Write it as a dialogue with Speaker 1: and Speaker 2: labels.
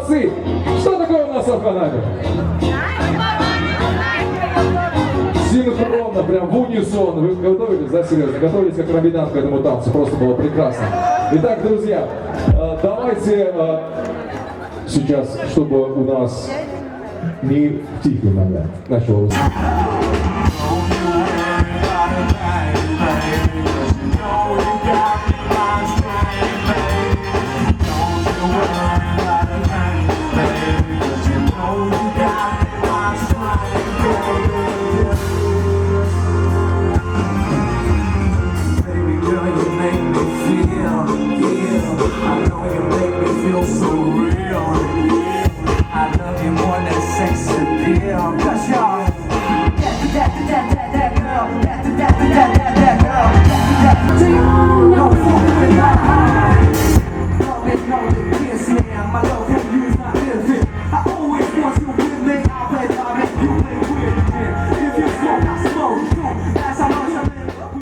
Speaker 1: молодцы. Что такое у нас в канале? Синхронно, прям в унисон. Вы готовились, да, серьезно? Готовились как робинан к этому танцу. Просто было прекрасно. Итак, друзья, давайте сейчас, чтобы у нас не тихий момент начался.
Speaker 2: So real.